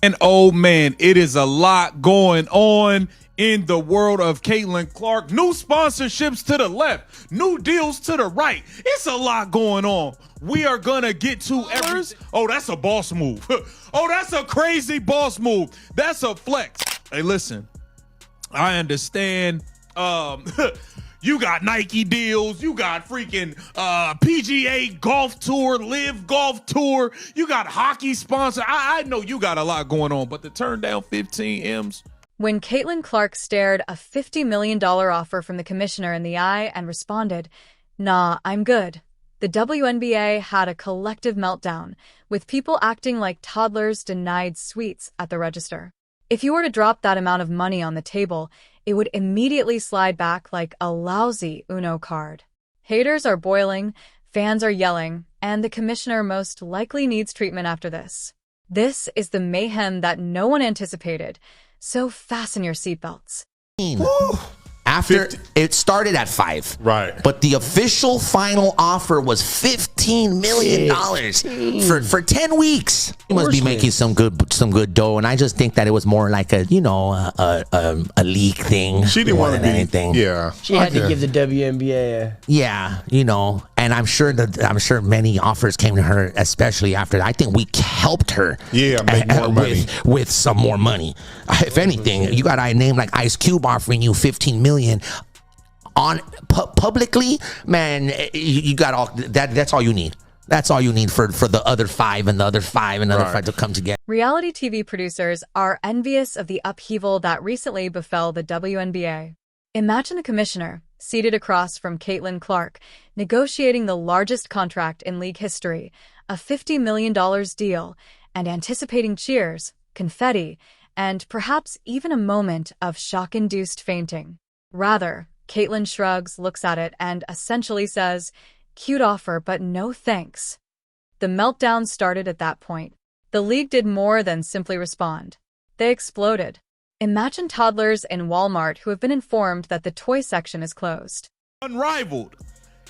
And oh man, it is a lot going on in the world of Caitlin Clark. New sponsorships to the left, new deals to the right. It's a lot going on. We are gonna get to everything. Oh, that's a boss move. Oh, that's a crazy boss move. That's a flex. Hey, listen, I understand. You got Nike deals. You got freaking PGA Golf Tour, Live Golf Tour. You got hockey sponsor. I know you got a lot going on, but to turn down 15 M's. When Caitlin Clark stared a $50 million offer from the commissioner in the eye and responded, "Nah, I'm good," the WNBA had a collective meltdown, with people acting like toddlers denied sweets at the register. If you were to drop that amount of money on the table, it would immediately slide back like a lousy Uno card. Haters are boiling, fans are yelling, and the commissioner most likely needs treatment after this. This is the mayhem that no one anticipated, so fasten your seatbelts. After it started at 5, right? But the official final offer was $15 million for 10 weeks. He must be making some good dough, and I just think that it was more like a a league thing. She didn't want to be anything. Yeah, she had to give the WNBA. And I'm sure many offers came to her, especially after that. I think we helped her. Make more money with some more money. If anything, you got a name like Ice Cube offering you $15 million on publicly, man. You got all that. That's all you need. That's all you need for the other 5 and the other 5 and the other 5 to come together. Reality TV producers are envious of the upheaval that recently befell the WNBA. Imagine the commissioner, seated across from Caitlin Clark, negotiating the largest contract in league history, a $50 million deal, and anticipating cheers, confetti, and perhaps even a moment of shock-induced fainting. Rather, Caitlin shrugs, looks at it, and essentially says, "Cute offer, but no thanks." The meltdown started at that point. The league did more than simply respond. They exploded. Imagine toddlers in Walmart who have been informed that the toy section is closed. Unrivaled.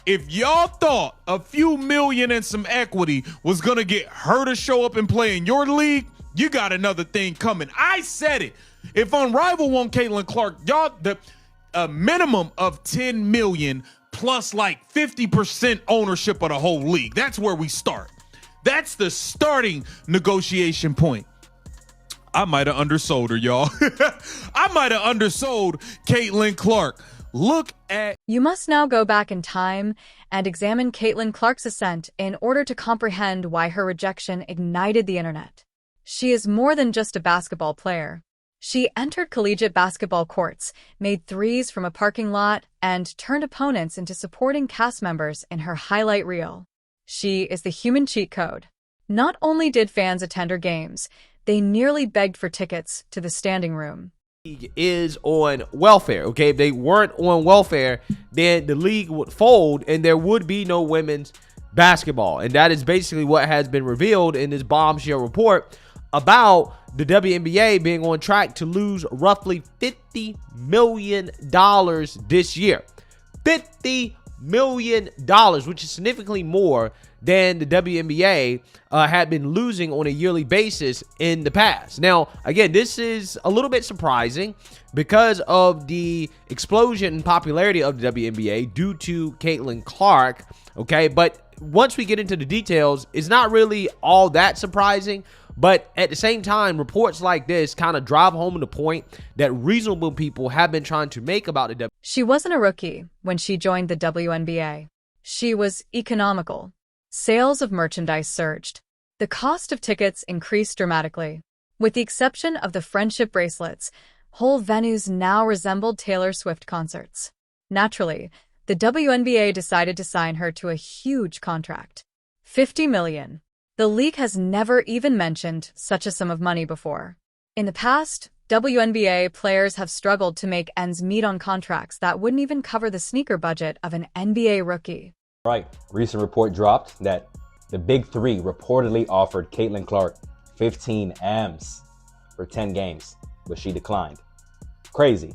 If y'all thought a few million and some equity was going to get her to show up and play in your league, you got another thing coming. I said it. If Unrivaled want Caitlin Clark, y'all, a minimum of 10 million plus like 50% ownership of the whole league. That's where we start. That's the starting negotiation point. I might have undersold her, y'all. I might have undersold Caitlin Clark. Look at... You must now go back in time and examine Caitlin Clark's ascent in order to comprehend why her rejection ignited the internet. She is more than just a basketball player. She entered collegiate basketball courts, made threes from a parking lot, and turned opponents into supporting cast members in her highlight reel. She is the human cheat code. Not only did fans attend her games, they nearly begged for tickets to the standing room. Is on welfare, okay? If they weren't on welfare, then the league would fold and there would be no women's basketball. And that is basically what has been revealed in this bombshell report about the WNBA being on track to lose roughly $50 million this year. $50 million, which is significantly more than the WNBA had been losing on a yearly basis in the past. Now, again, this is a little bit surprising because of the explosion in popularity of the WNBA due to Caitlin Clark, okay? But once we get into the details, it's not really all that surprising. But at the same time, reports like this kind of drive home the point that reasonable people have been trying to make about the WNBA. She wasn't a rookie when she joined the WNBA. She was economical. Sales of merchandise surged. The cost of tickets increased dramatically. With the exception of the friendship bracelets, whole venues now resembled Taylor Swift concerts. Naturally, the WNBA decided to sign her to a huge contract. $50 million. The league has never even mentioned such a sum of money before. In the past, WNBA players have struggled to make ends meet on contracts that wouldn't even cover the sneaker budget of an NBA rookie. Right. Recent report dropped that the Big Three reportedly offered Caitlin Clark 15 M's for 10 games, but she declined. Crazy.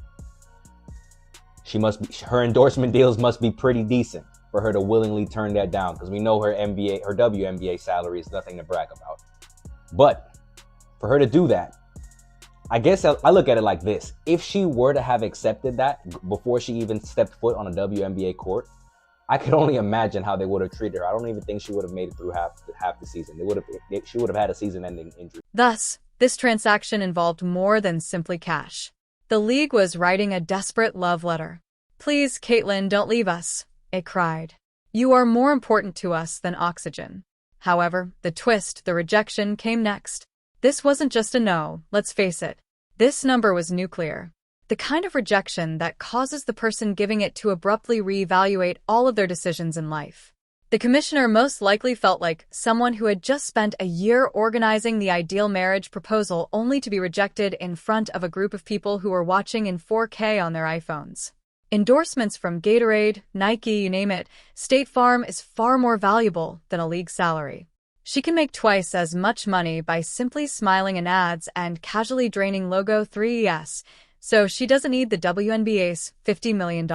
Her endorsement deals must be pretty decent for her to willingly turn that down, because we know her WNBA salary is nothing to brag about. But For her to do that, I guess I look at it like this. If she were to have accepted that before she even stepped foot on a WNBA court, I could only imagine how they would have treated her. I don't even think she would have made it through half the season. She would have had a season-ending injury. Thus, this transaction involved more than simply cash. The league was writing a desperate love letter. "Please, Caitlin, don't leave us," it cried. "You are more important to us than oxygen." However, the twist, the rejection, came next. This wasn't just a no, let's face it. This number was nuclear. The kind of rejection that causes the person giving it to abruptly reevaluate all of their decisions in life. The commissioner most likely felt like someone who had just spent a year organizing the ideal marriage proposal only to be rejected in front of a group of people who were watching in 4K on their iPhones. Endorsements from Gatorade, Nike, you name it, State Farm is far more valuable than a league salary. She can make twice as much money by simply smiling in ads and casually draining logo 3ES, so she doesn't need the WNBA's $50 million.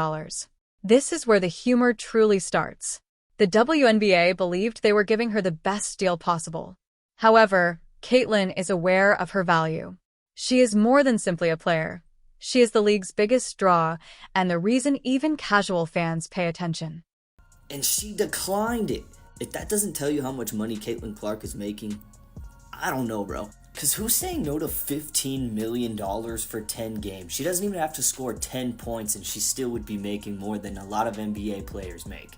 This is where the humor truly starts. The WNBA believed they were giving her the best deal possible. However, Caitlin is aware of her value. She is more than simply a player. She is the league's biggest draw, and the reason even casual fans pay attention. And she declined it. If that doesn't tell you how much money Caitlin Clark is making, I don't know, bro. Because who's saying no to $15 million for 10 games? She doesn't even have to score 10 points and she still would be making more than a lot of NBA players make.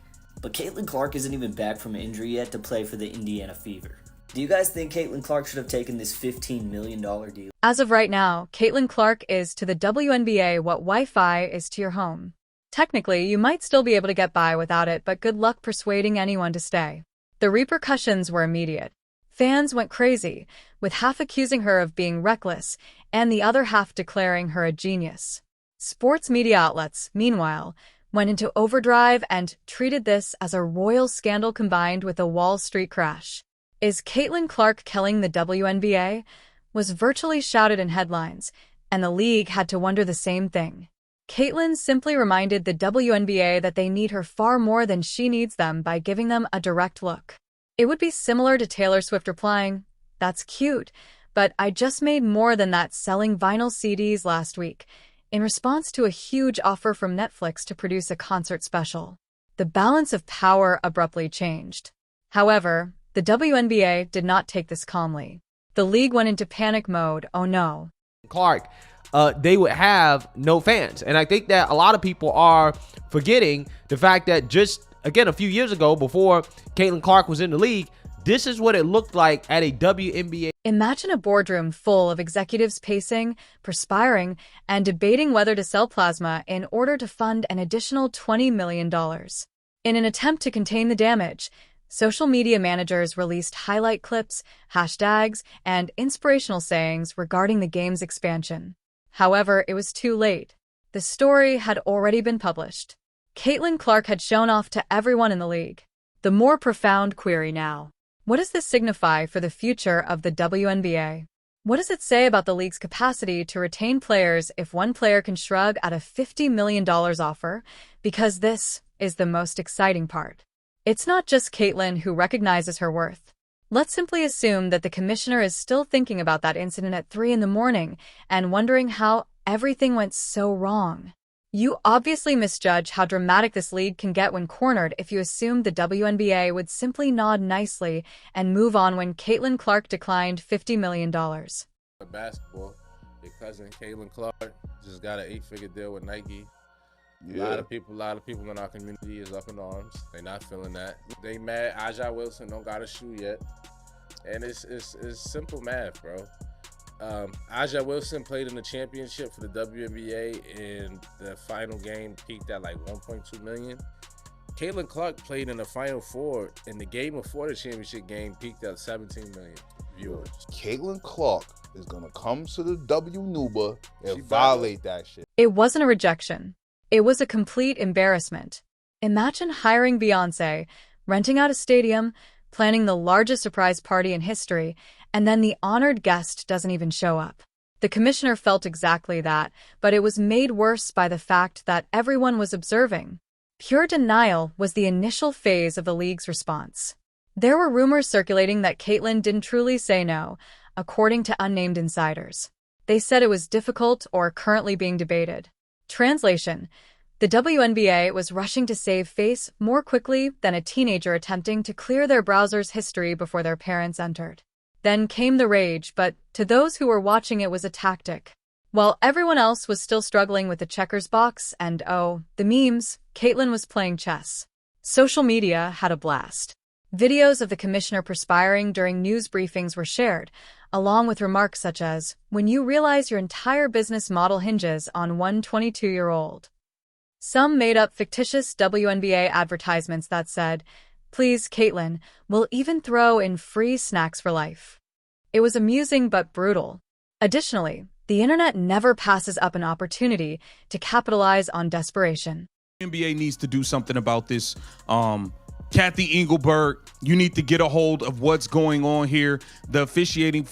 But Caitlin Clark isn't even back from injury yet to play for the Indiana Fever. Do you guys think Caitlin Clark should have taken this $15 million deal? As of right now, Caitlin Clark is to the WNBA what Wi-Fi is to your home. Technically, you might still be able to get by without it, but good luck persuading anyone to stay. The repercussions were immediate. Fans went crazy, with half accusing her of being reckless and the other half declaring her a genius. Sports media outlets, meanwhile, went into overdrive and treated this as a royal scandal combined with a Wall Street crash. "Is Caitlin Clark killing the WNBA?" was virtually shouted in headlines, and the league had to wonder the same thing. Caitlin simply reminded the WNBA that they need her far more than she needs them by giving them a direct look. It would be similar to Taylor Swift replying, "That's cute, but I just made more than that selling vinyl CDs last week," in response to a huge offer from Netflix to produce a concert special. The balance of power abruptly changed. However, the WNBA did not take this calmly. The league went into panic mode. Oh no. Clark, they would have no fans. And I think that a lot of people are forgetting the fact that just, again, a few years ago, before Caitlin Clark was in the league, this is what it looked like at a WNBA. Imagine a boardroom full of executives pacing, perspiring, and debating whether to sell plasma in order to fund an additional $20 million. In an attempt to contain the damage, social media managers released highlight clips, hashtags, and inspirational sayings regarding the game's expansion. However, it was too late. The story had already been published. Caitlin Clark had shown off to everyone in the league. The more profound query now: what does this signify for the future of the WNBA? What does it say about the league's capacity to retain players if one player can shrug at a $50 million offer? Because this is the most exciting part. It's not just Caitlin who recognizes her worth. Let's simply assume that the commissioner is still thinking about that incident at 3 a.m. and wondering how everything went so wrong. You obviously misjudge how dramatic this league can get when cornered if you assume the WNBA would simply nod nicely and move on when Caitlin Clark declined $50 million. Basketball, your cousin Caitlin Clark just got an 8-figure deal with Nike. A lot of people in our community is up in arms. They not feeling that. They mad Aja Wilson don't got a shoe yet. And it's simple math, bro. Aja Wilson played in the championship for the WNBA, and the final game peaked at like 1.2 million. Caitlin Clark played in the Final Four, and the game before the championship game peaked at 17 million viewers. Caitlin Clark is gonna come to the WNBA and violate that shit. It wasn't a rejection. It was a complete embarrassment. Imagine hiring Beyoncé, renting out a stadium, planning the largest surprise party in history, and then the honored guest doesn't even show up. The commissioner felt exactly that, but it was made worse by the fact that everyone was observing. Pure denial was the initial phase of the league's response. There were rumors circulating that Caitlin didn't truly say no. according to unnamed insiders. They said it was difficult or currently being debated. Translation: the WNBA was rushing to save face more quickly than a teenager attempting to clear their browser's history before their parents entered. Then came the rage, but to those who were watching, it was a tactic. While everyone else was still struggling with the checkers box and, the memes, Caitlyn was playing chess. Social media had a blast. Videos of the commissioner perspiring during news briefings were shared, along with remarks such as, "When you realize your entire business model hinges on one 22-year-old. Some made up fictitious WNBA advertisements that said, "Please, Caitlyn, we'll even throw in free snacks for life." It was amusing but brutal. Additionally, the internet never passes up an opportunity to capitalize on desperation. NBA needs to do something about this. Kathy Engelberg, you need to get a hold of what's going on here. The officiating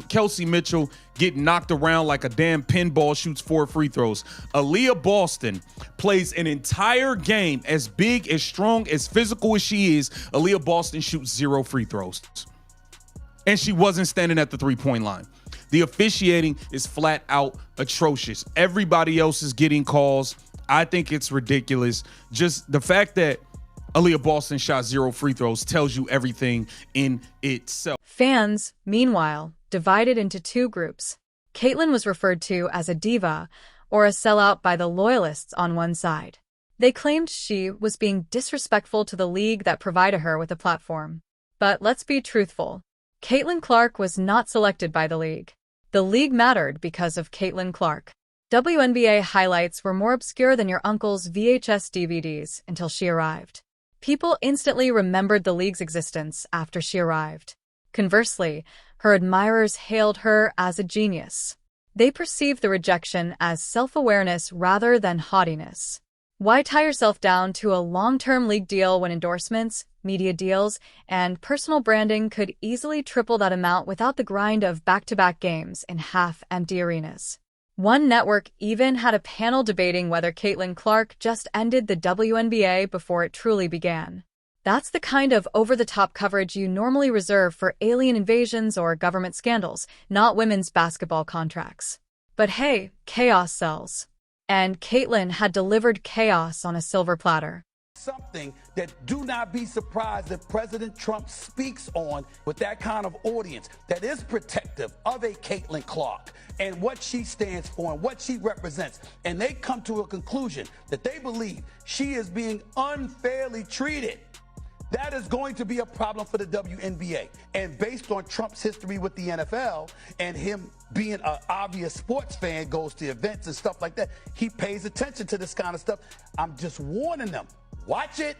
Kelsey Mitchell getting knocked around like a damn pinball, shoots 4 free throws. Aaliyah Boston plays an entire game as big, as strong, as physical as she is. Aaliyah Boston shoots 0 free throws. And she wasn't standing at the 3-point line. The officiating is flat out atrocious. Everybody else is getting calls. I think it's ridiculous. Just the fact that Aaliyah Boston shot 0 free throws tells you everything in itself. Fans, meanwhile, divided into 2 groups. Caitlyn was referred to as a diva or a sellout by the loyalists on one side. They claimed she was being disrespectful to the league that provided her with a platform. But let's be truthful. Caitlin Clark was not selected by the league. The league mattered because of Caitlin Clark. WNBA highlights were more obscure than your uncle's VHS DVDs until she arrived. People instantly remembered the league's existence after she arrived. Conversely, her admirers hailed her as a genius. They perceived the rejection as self-awareness rather than haughtiness. Why tie yourself down to a long-term league deal when endorsements, media deals, and personal branding could easily triple that amount without the grind of back-to-back games in half-empty arenas? One network even had a panel debating whether Caitlin Clark just ended the WNBA before it truly began. That's the kind of over-the-top coverage you normally reserve for alien invasions or government scandals, not women's basketball contracts. But hey, chaos sells. And Caitlyn had delivered chaos on a silver platter. Something that do not be surprised if President Trump speaks on with that kind of audience that is protective of a Caitlin Clark and what she stands for and what she represents. And they come to a conclusion that they believe she is being unfairly treated. That is going to be a problem for the WNBA. And based on Trump's history with the NFL and him being an obvious sports fan, goes to events and stuff like that, he pays attention to this kind of stuff. I'm just warning them. Watch it,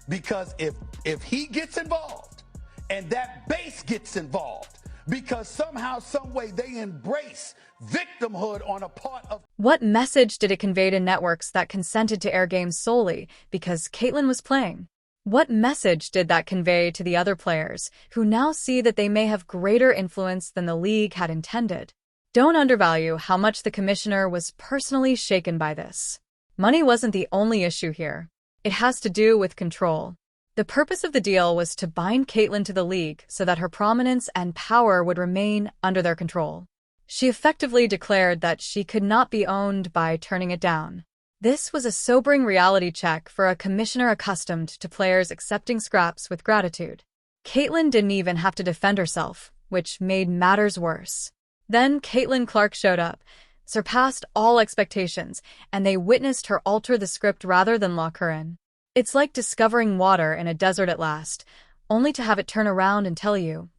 because if he gets involved and that base gets involved, because somehow, some way they embrace victimhood on a part of... What message did it convey to networks that consented to air games solely because Caitlyn was playing? What message did that convey to the other players who now see that they may have greater influence than the league had intended? Don't undervalue how much the commissioner was personally shaken by this. Money wasn't the only issue here. It has to do with control. The purpose of the deal was to bind Caitlyn to the league so that her prominence and power would remain under their control. She effectively declared that she could not be owned by turning it down. This was a sobering reality check for a commissioner accustomed to players accepting scraps with gratitude. Caitlyn didn't even have to defend herself, which made matters worse. Then Caitlin Clark showed up, surpassed all expectations, and they witnessed her alter the script rather than lock her in. It's like discovering water in a desert at last, only to have it turn around and tell you,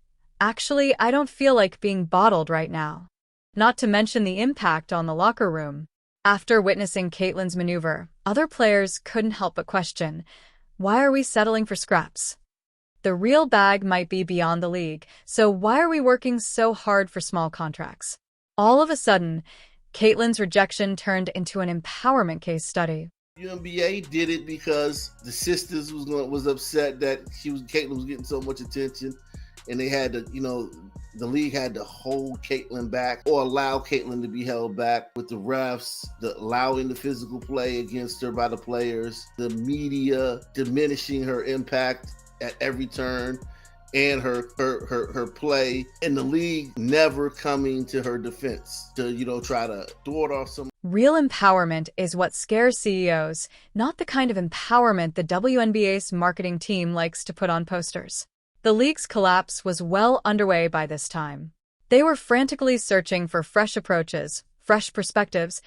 "Actually, I don't feel like being bottled right now." Not to mention the impact on the locker room. After witnessing Caitlyn's maneuver, other players couldn't help but question, why are we settling for scraps? The real bag might be beyond the league, so why are we working so hard for small contracts? All of a sudden, Caitlyn's rejection turned into an empowerment case study. WNBA did it because the sisters was upset that Caitlyn was getting so much attention, and they had to, the league had to hold Caitlyn back or allow Caitlyn to be held back with the refs, allowing the physical play against her by the players, the media diminishing her impact at every turn, and her play in the league never coming to her defense to, try to thwart off some. Real empowerment is what scares CEOs, not the kind of empowerment the WNBA's marketing team likes to put on posters. The league's collapse was well underway by this time. They were frantically searching for fresh approaches, fresh perspectives,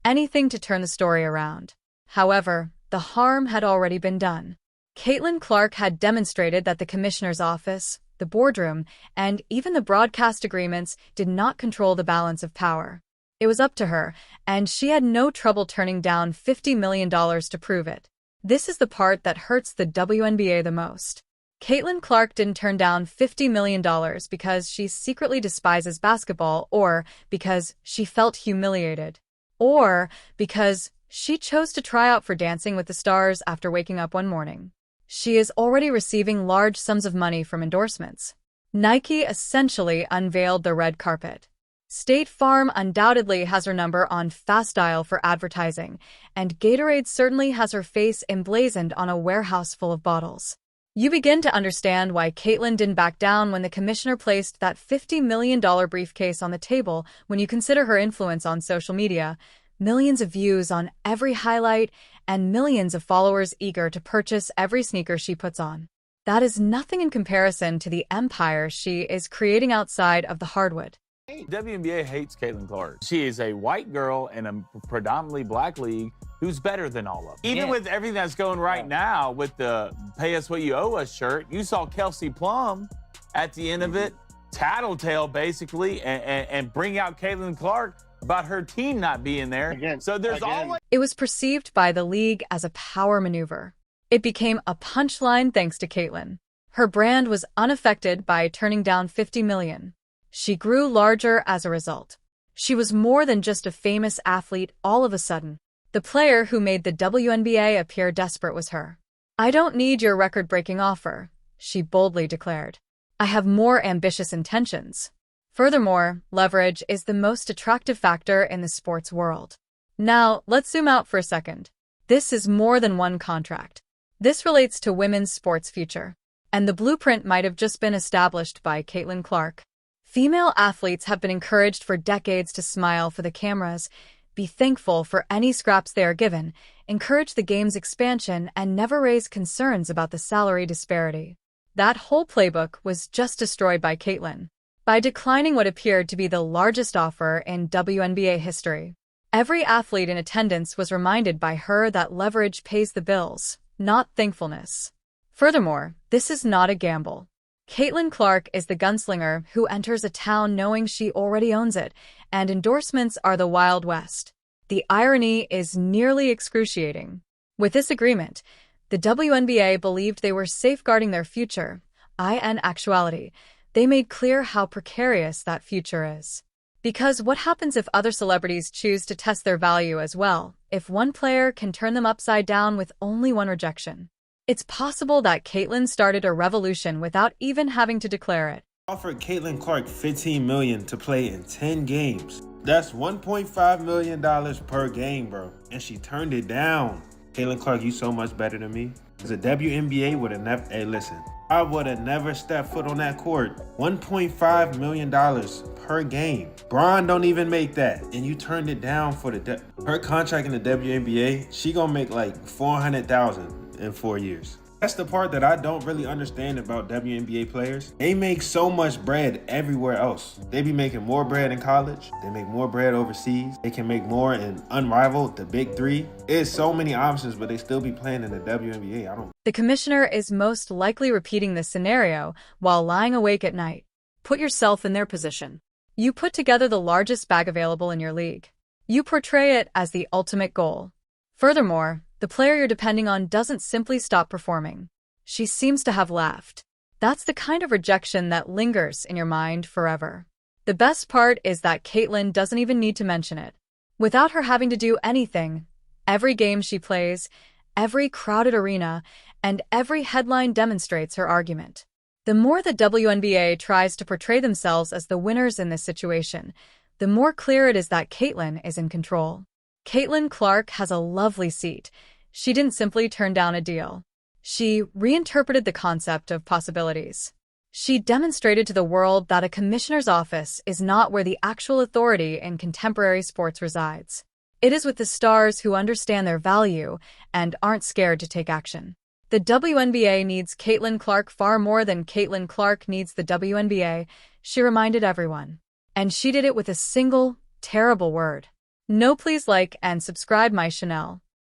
anything to turn the story around. However, the harm had already been done. Caitlin Clark had demonstrated that the commissioner's office, the boardroom, and even the broadcast agreements did not control the balance of power. It was up to her, and she had no trouble turning down $50 million to prove it. This is the part that hurts the WNBA the most. Caitlin Clark didn't turn down $50 million because she secretly despises basketball, or because she felt humiliated, or because she chose to try out for Dancing with the Stars after waking up one morning. She is already receiving large sums of money from endorsements. Nike essentially unveiled the red carpet. State Farm undoubtedly has her number on fast dial for advertising, and Gatorade certainly has her face emblazoned on a warehouse full of bottles. You begin to understand why Caitlin didn't back down when the commissioner placed that $50 million briefcase on the table. When you consider her influence on social media, millions of views on every highlight, and millions of followers eager to purchase every sneaker she puts on. That is nothing in comparison to the empire she is creating outside of the hardwood. WNBA hates Caitlin Clark. She is a white girl in a predominantly black league who's better than all of them. Even with everything that's going right now with the pay us what you owe us shirt, you saw Kelsey Plum at the end of it, tattletale basically, and bring out Caitlin Clark about her team not being there. So there's always... It was perceived by the league as a power maneuver. It became a punchline thanks to Caitlin. Her brand was unaffected by turning down $50 million. She grew larger as a result. She was more than just a famous athlete all of a sudden. The player who made the WNBA appear desperate was her. "I don't need your record-breaking offer," she boldly declared. "I have more ambitious intentions." Furthermore, leverage is the most attractive factor in the sports world. Now, let's zoom out for a second. This is more than one contract. This relates to women's sports future. And the blueprint might have just been established by Caitlin Clark. Female athletes have been encouraged for decades to smile for the cameras, be thankful for any scraps they are given, encourage the game's expansion, and never raise concerns about the salary disparity. That whole playbook was just destroyed by Caitlin. By declining what appeared to be the largest offer in WNBA history. Every athlete in attendance was reminded by her that leverage pays the bills, not thankfulness. Furthermore, this is not a gamble. Caitlin Clark is the gunslinger who enters a town knowing she already owns it, and endorsements are the Wild West. The irony is nearly excruciating. With this agreement, the WNBA believed they were safeguarding their future. In actuality, they made clear how precarious that future is. Because what happens if other celebrities choose to test their value as well, if one player can turn them upside down with only one rejection? It's possible that Caitlin started a revolution without even having to declare it. Offered Caitlin Clark $15 million to play in 10 games. That's $1.5 million per game, bro. And she turned it down. Caitlin Clark, you so much better than me. Because the WNBA would have never... Hey, listen. I would have never stepped foot on that court. $1.5 million per game. Bron don't even make that. And you turned it down for her contract in the WNBA, she gonna make like $400,000 in 4 years. That's the part that I don't really understand about WNBA players. They make so much bread everywhere else. They be making more bread in college. They make more bread overseas. They can make more in Unrivaled, the Big Three. There's so many options, but they still be playing in the WNBA. The commissioner is most likely repeating this scenario while lying awake at night. Put yourself in their position. You put together the largest bag available in your league. You portray it as the ultimate goal. Furthermore, the player you're depending on doesn't simply stop performing. She seems to have laughed. That's the kind of rejection that lingers in your mind forever. The best part is that Caitlin doesn't even need to mention it. Without her having to do anything, every game she plays, every crowded arena, and every headline demonstrates her argument. The more the WNBA tries to portray themselves as the winners in this situation, the more clear it is that Caitlin is in control. Caitlin Clark has a lovely seat. She didn't simply turn down a deal. She reinterpreted the concept of possibilities. She demonstrated to the world that a commissioner's office is not where the actual authority in contemporary sports resides. It is with the stars who understand their value and aren't scared to take action. The WNBA needs Caitlin Clark far more than Caitlin Clark needs the WNBA, she reminded everyone. And she did it with a single, terrible word. No, please like and subscribe my channel.